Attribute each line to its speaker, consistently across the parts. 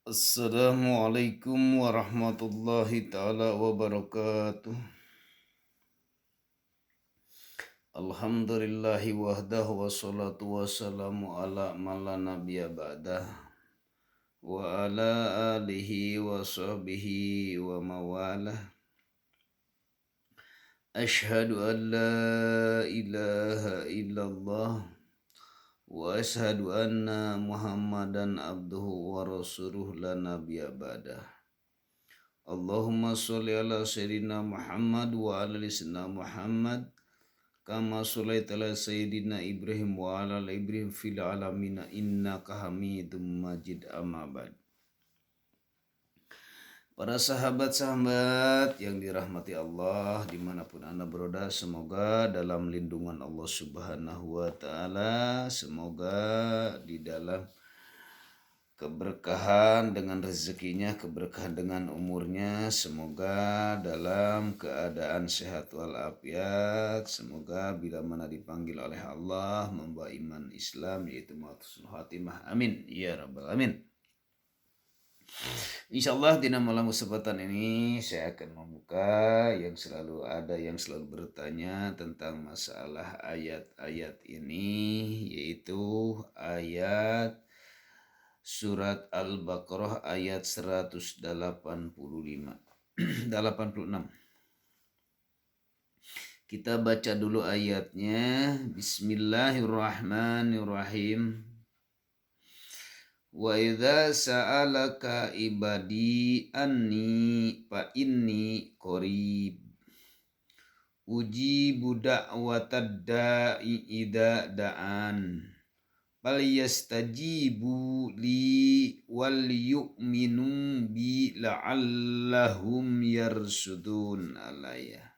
Speaker 1: Assalamualaikum warahmatullahi taala wabarakatuh. Alhamdulillahi wahdahu wassalatu wassalamu ala man la nabiyya ba'dah wa ala alihi wa sahbihi wa mawalah. Ashhadu an la ilaha illallah wa ashhadu anna Muhammadan abduhu wa rasuluh la nabiyya ba'dah. Allahumma sholli ala sayyidina Muhammad wa ala ali sayyidina Muhammad kama sholaita ala sayyidina Ibrahim wa ala ali Ibrahim fil alamin innaka Hamidum Majid, amma ba'd. Para sahabat-sahabat yang dirahmati Allah dimanapun Anda berada, semoga dalam lindungan Allah Subhanahu wa ta'ala, semoga di dalam keberkahan dengan rezekinya, keberkahan dengan umurnya, semoga dalam keadaan sehat walafiat, semoga bila mana dipanggil oleh Allah membawa iman Islam yaitu husnul khatimah, amin ya rabbal alamin. Insyaallah di malam kesempatan ini saya akan membuka yang selalu bertanya tentang masalah ayat-ayat ini, yaitu ayat Surat Al-Baqarah ayat 185 86. Kita baca dulu ayatnya. Bismillahirrahmanirrahim. Wa idza sa'alaka ibadi anni fa inni qarib ujibu da'watad da'i idza da'an bal yastajibu li wal yu'minu bi la'allahum yarsudun alayya.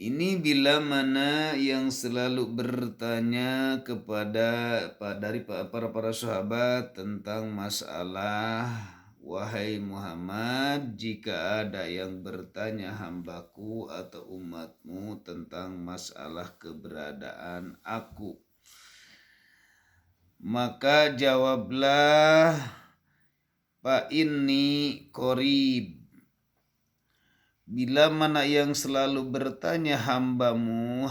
Speaker 1: Ini bila mana yang selalu bertanya kepada dari para sahabat tentang masalah, wahai Muhammad, jika ada yang bertanya hambaku atau umatmu tentang masalah keberadaan aku, maka jawablah, fa inni qarib. Bila mana yang selalu bertanya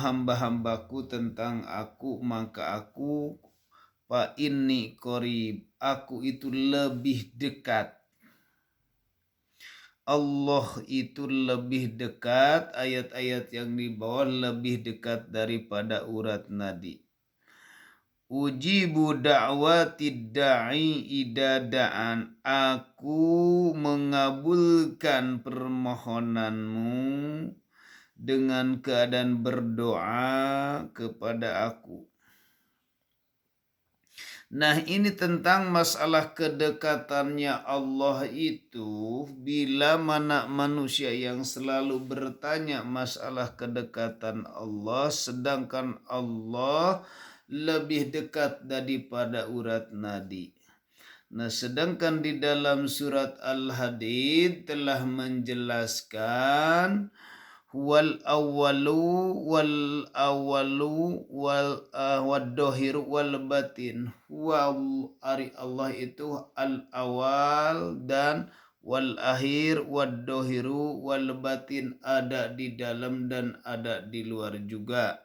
Speaker 1: hamba-hambaku tentang aku, maka aku, fa inni qarib, aku itu lebih dekat. Allah itu lebih dekat, ayat-ayat yang di bawah lebih dekat daripada urat nadi. Ujibu da'watid da'i idza da'an, aku mengabulkan permohonanmu dengan keadaan berdoa kepada aku. Nah, ini tentang masalah kedekatannya Allah itu, bila mana manusia yang selalu bertanya masalah kedekatan Allah, sedangkan Allah lebih dekat daripada urat nadi. Nah, sedangkan di dalam surat Al-Hadid telah menjelaskan wal awalu wal dohiru wal batin. Allah itu al awal dan wal akhir wad dohiru wal batin, ada di dalam dan ada di luar juga.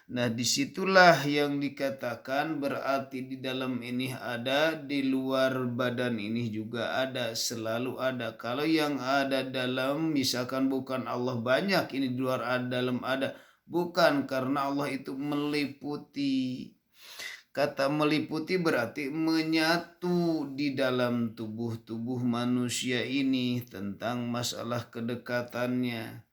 Speaker 1: Nah, disitulah yang dikatakan berarti di dalam ini ada, di luar badan ini juga ada, selalu ada. Kalau yang ada dalam misalkan bukan Allah banyak, ini di luar ada, dalam ada, bukan, karena Allah itu meliputi. Kata meliputi berarti menyatu di dalam tubuh manusia ini tentang masalah kedekatannya.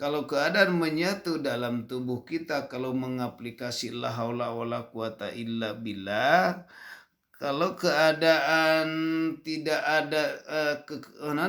Speaker 1: Kalau keadaan menyatu dalam tubuh kita, kalau mengaplikasi la haula wala quwata illa billah, kalau keadaan tidak ada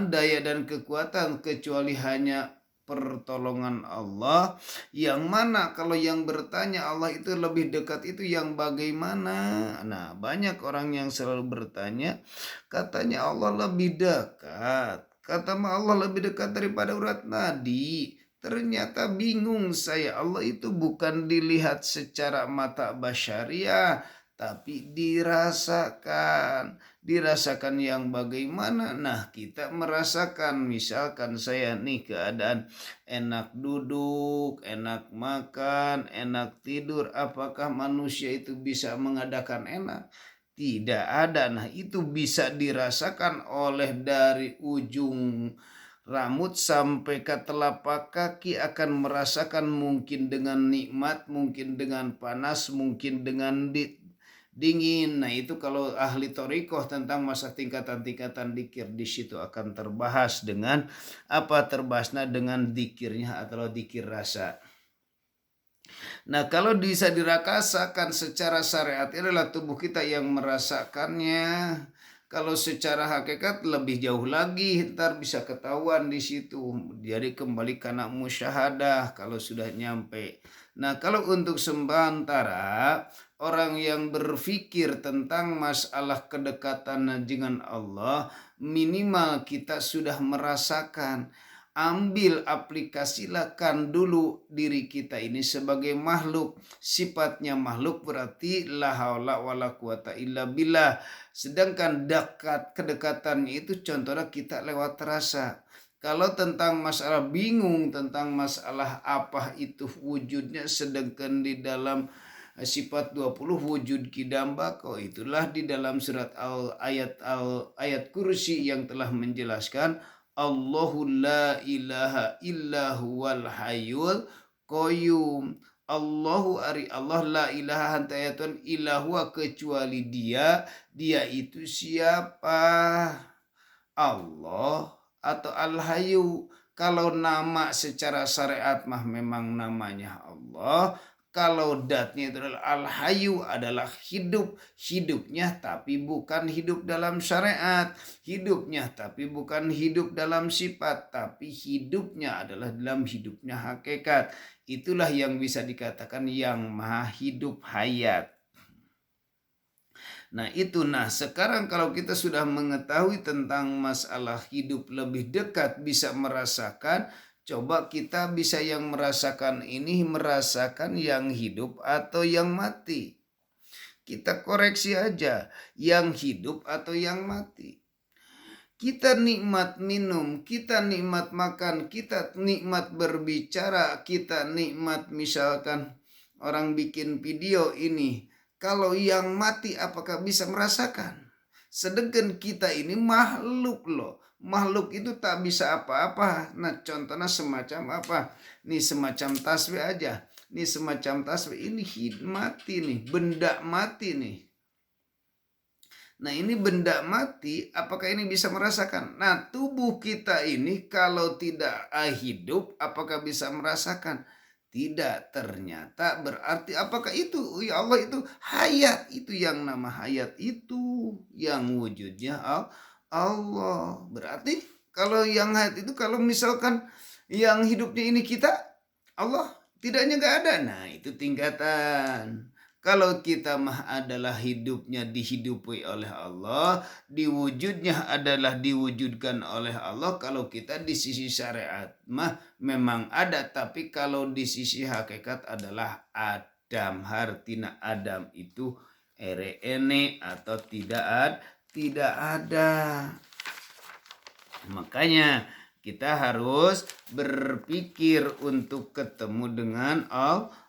Speaker 1: daya dan kekuatan kecuali hanya pertolongan Allah, yang mana kalau yang bertanya Allah itu lebih dekat, itu yang bagaimana? Nah, banyak orang yang selalu bertanya, katanya Allah lebih dekat. Kata Allah lebih dekat daripada urat nadi. Ternyata bingung saya, Allah itu bukan dilihat secara mata basyariah, tapi dirasakan. Dirasakan yang bagaimana? Nah, kita merasakan, misalkan saya nih keadaan enak duduk, enak makan, enak tidur. Apakah manusia itu bisa mengadakan enak? Tidak ada. Nah, itu bisa dirasakan oleh dari ujung rambut sampai ke telapak kaki, akan merasakan mungkin dengan nikmat, mungkin dengan panas, mungkin dengan dingin. Nah, itu kalau ahli torikoh tentang masa tingkatan-tingkatan dikir, di situ akan terbahas dengan apa, terbahasnya dengan dikirnya atau dikir rasa. Nah, kalau bisa dirakasakan secara syariat, adalah tubuh kita yang merasakannya. Kalau secara hakikat lebih jauh lagi, ntar bisa ketahuan di situ. Jadi kembali karena musyahadah kalau sudah nyampe. Nah, kalau untuk sementara orang yang berpikir tentang masalah kedekatan dengan Allah, minimal kita sudah merasakan. Ambil aplikasikan dulu diri kita ini sebagai makhluk. Sifatnya makhluk berarti la haula wala quwata illa billah. Sedangkan kedekatannya itu contohnya kita lewat rasa. Kalau tentang masalah bingung tentang masalah apa itu wujudnya, sedangkan di dalam sifat 20 wujud kidambako, itulah di dalam surat ayat kursi yang telah menjelaskan Allahu la ilaha illa huwal hayyul qayyum. Allahu ari Allah, la ilaha hantayatun ilahwa, kecuali dia itu siapa? Allah atau Al-Hayyu. Kalau nama secara syariat mah memang namanya Allah. Kalau datnya itu adalah Al-Hayyu, adalah hidup. Hidupnya tapi bukan hidup dalam syariat. Hidupnya tapi bukan hidup dalam sifat. Tapi hidupnya adalah dalam hidupnya hakikat. Itulah yang bisa dikatakan yang maha hidup hayat. Nah itu, sekarang kalau kita sudah mengetahui tentang masalah hidup lebih dekat, bisa merasakan, coba kita bisa yang merasakan ini, merasakan yang hidup atau yang mati. Kita koreksi aja, yang hidup atau yang mati. Kita nikmat minum, kita nikmat makan, kita nikmat berbicara, kita nikmat misalkan orang bikin video ini. Kalau yang mati apakah bisa merasakan? Sedangkan kita ini makhluk loh. Makhluk itu tak bisa apa-apa. Nah contohnya semacam apa? Nih semacam tasbih aja. Nih semacam tasbih ini mati nih. Benda mati nih. Nah ini benda mati, apakah ini bisa merasakan? Nah tubuh kita ini kalau tidak hidup, apakah bisa merasakan? Tidak, ternyata berarti apakah itu? Ya Allah itu hayat, itu yang nama hayat itu, yang wujudnya Allah. Berarti kalau yang hayat itu, kalau misalkan yang hidupnya ini kita, Allah tidaknya gak ada. Nah itu tingkatan. Kalau kita mah adalah hidupnya dihidupi oleh Allah, diwujudnya adalah diwujudkan oleh Allah. Kalau kita di sisi syariat mah memang ada, tapi kalau di sisi hakikat adalah Adam. Hartina Adam itu ene atau tidak ada. Makanya kita harus berpikir untuk ketemu dengan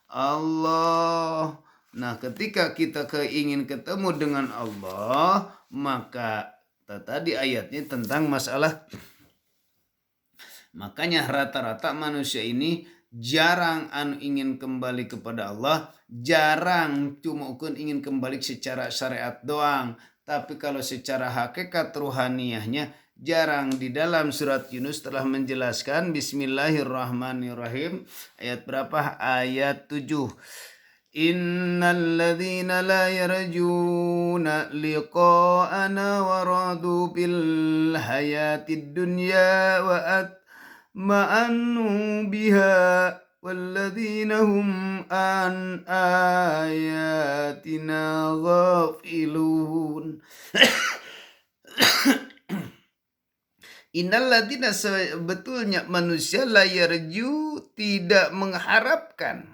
Speaker 1: Allah. Nah ketika kita ingin ketemu dengan Allah, maka tadi ayatnya tentang masalah. Makanya rata-rata manusia ini jarang ingin kembali kepada Allah. Jarang, cuma ingin kembali secara syariat doang. Tapi kalau secara hakikat ruhaniyahnya jarang. Di dalam surat Yunus telah menjelaskan, Bismillahirrahmanirrahim. Ayat berapa? Ayat 7. Innal ladzina la yarjuna liqa'ana wa radu bil hayatid dunya wa atma'annu biha walladzina hum an ayatina ghafilun. Innal ladzina, sebetulnya manusia la yarju, tidak mengharapkan.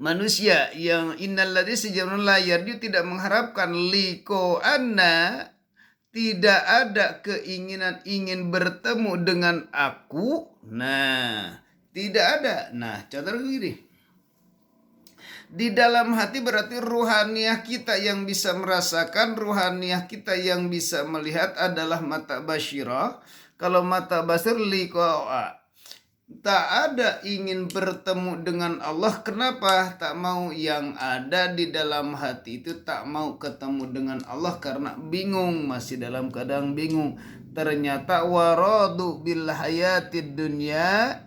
Speaker 1: Manusia yang innalladzi sejauh la yarju tidak mengharapkan liko anna, tidak ada keinginan ingin bertemu dengan aku. Nah, tidak ada. Nah, contoh gini. Di dalam hati berarti ruhaniah kita yang bisa merasakan, ruhaniah kita yang bisa melihat adalah mata basyirah. Kalau mata basir liqa'a. Tak ada ingin bertemu dengan Allah. Kenapa? Tak mau, yang ada di dalam hati itu tak mau ketemu dengan Allah karena bingung, masih dalam keadaan bingung. Ternyata waradu bil hayatid dunya,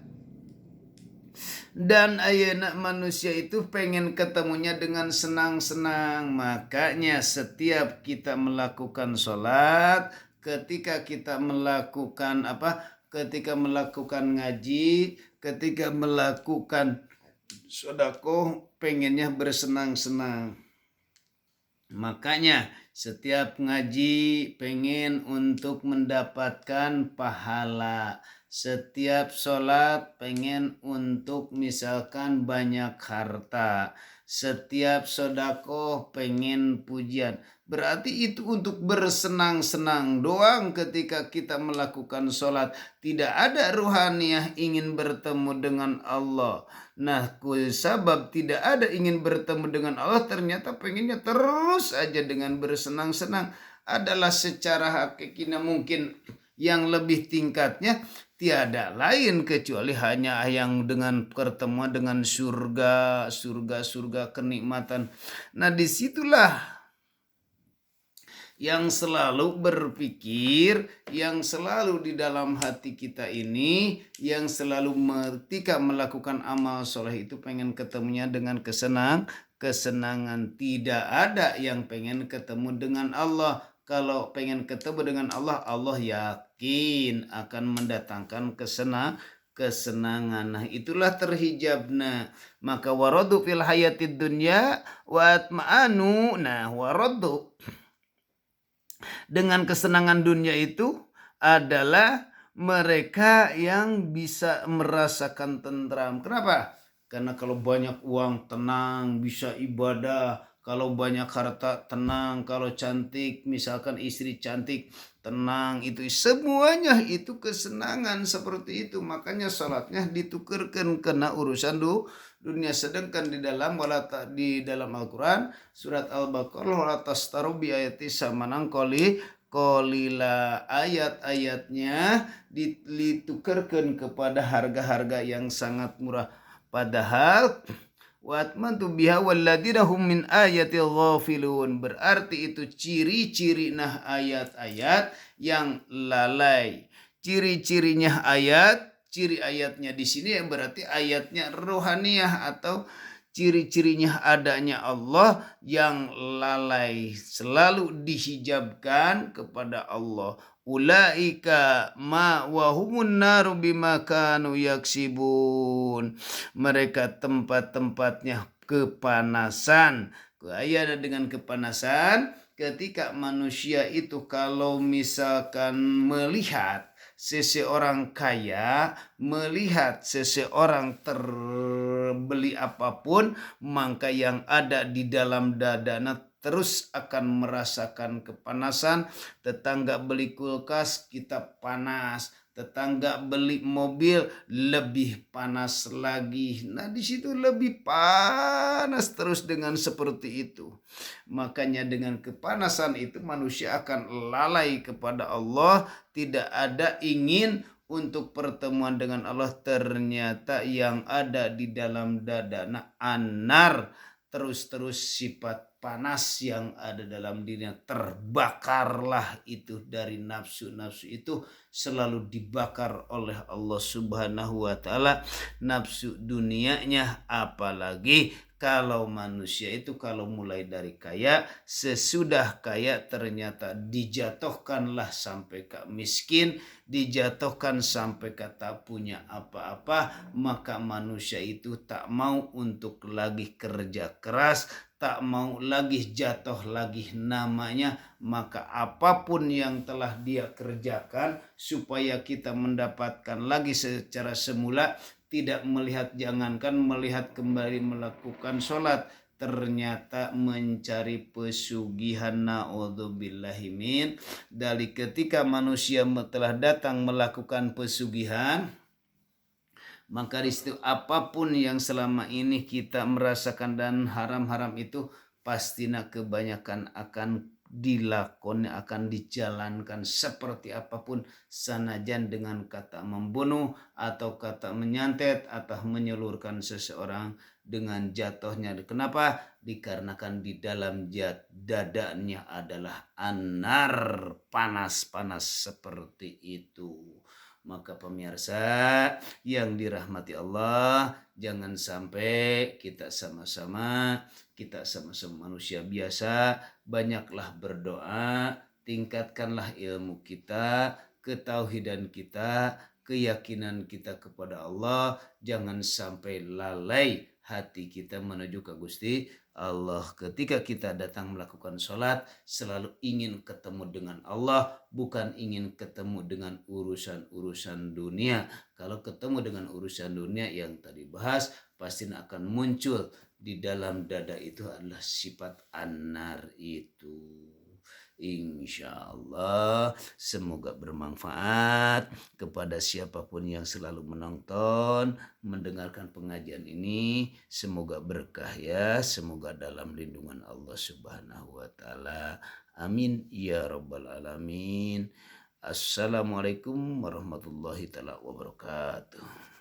Speaker 1: dan ayeuna manusia itu pengen ketemunya dengan senang-senang. Makanya setiap kita melakukan sholat, ketika kita melakukan ketika melakukan ngaji, ketika melakukan sedekah, pengennya bersenang-senang. Makanya setiap ngaji pengen untuk mendapatkan pahala. Setiap sholat pengen untuk misalkan banyak harta. Setiap sedekah pengen pujian. Berarti itu untuk bersenang-senang doang ketika kita melakukan sholat. Tidak ada ruhaniah ingin bertemu dengan Allah. Nah, sabab tidak ada ingin bertemu dengan Allah, ternyata pengennya terus aja dengan bersenang-senang. Adalah secara hakikatnya mungkin yang lebih tingkatnya tiada lain kecuali hanya yang dengan pertemuan dengan surga kenikmatan. Nah, disitulah yang selalu berpikir, yang selalu di dalam hati kita ini, yang selalu ketika melakukan amal soleh itu pengen ketemunya dengan kesenangan. Tidak ada yang pengen ketemu dengan Allah. Kalau pengen ketemu dengan Allah, Allah yakin akan mendatangkan kesenangan. Nah, itulah terhijabna. Maka waradu fil hayatid dunya wa atma'anu. Nah, waradu dengan kesenangan dunia itu adalah mereka yang bisa merasakan tentram. Kenapa? Karena kalau banyak uang tenang, bisa ibadah. Kalau banyak harta tenang, kalau cantik, misalkan istri cantik, tenang, itu semuanya itu kesenangan seperti itu. Makanya salatnya ditukerkan kena urusan dunia. Sedangkan di dalam Al-Quran surat Al-Baqarah wala tastaru bi ayati samanan kolila, ayat-ayatnya ditukarkan kepada harga-harga yang sangat murah. Padahal watmantu biha walladzina hum min ayati ghafilun, berarti itu ciri-ciri ayat-ayat yang lalai. Ciri-cirinya ciri ayatnya di sini yang berarti ayatnya rohaniah atau ciri-cirinya adanya Allah yang lalai, selalu dihijabkan kepada Allah. Ulaika ma wahumun naru bima kanu yaksibun. Mereka tempat-tempatnya kepanasan. Ayat dengan kepanasan ketika manusia itu kalau misalkan melihat seseorang kaya, melihat seseorang terbeli apapun, maka yang ada di dalam dadanya terus akan merasakan kepanasan. Tetangga beli kulkas, kita panas. Tetangga beli mobil, lebih panas lagi. Nah, di situ lebih panas terus dengan seperti itu. Makanya dengan kepanasan itu manusia akan lalai kepada Allah. Tidak ada ingin untuk pertemuan dengan Allah. Ternyata yang ada di dalam dada anar, terus sifat panas yang ada dalam dirinya, terbakarlah itu dari nafsu itu selalu dibakar oleh Allah Subhanahu wa taala, nafsu dunianya. Apalagi kalau manusia itu kalau mulai dari kaya, sesudah kaya ternyata dijatuhkanlah sampai ke miskin, dijatuhkan sampai ke tak punya apa-apa, maka manusia itu tak mau untuk lagi kerja keras, tak mau lagi jatuh lagi namanya. Maka apapun yang telah dia kerjakan supaya kita mendapatkan lagi secara semula, tidak melihat, jangankan melihat, kembali melakukan sholat, ternyata mencari pesugihan. Na'udzubillahimin. Dari ketika manusia telah datang melakukan pesugihan, maka di situ apapun yang selama ini kita merasakan dan haram-haram itu pastinya kebanyakan akan dilakoni, akan dijalankan seperti apapun, sanajan dengan kata membunuh atau kata menyantet atau menyelurkan seseorang dengan jatuhnya. Kenapa? Dikarenakan di dalam dadanya adalah anar, panas-panas seperti itu. Maka pemirsa yang dirahmati Allah, jangan sampai kita sama-sama manusia biasa, banyaklah berdoa, tingkatkanlah ilmu kita, ketauhidan kita, keyakinan kita kepada Allah. Jangan sampai lalai hati kita menuju ke Gusti Allah. Ketika kita datang melakukan sholat, selalu ingin ketemu dengan Allah, bukan ingin ketemu dengan urusan-urusan dunia. Kalau ketemu dengan urusan dunia yang tadi bahas, pasti akan muncul di dalam dada itu adalah sifat anar itu. Insya Allah semoga bermanfaat kepada siapapun yang selalu menonton, mendengarkan pengajian ini. Semoga berkah ya, semoga dalam lindungan Allah Subhanahu wa taala. Amin ya rabbal alamin. Assalamualaikum warahmatullahi taala wabarakatuh.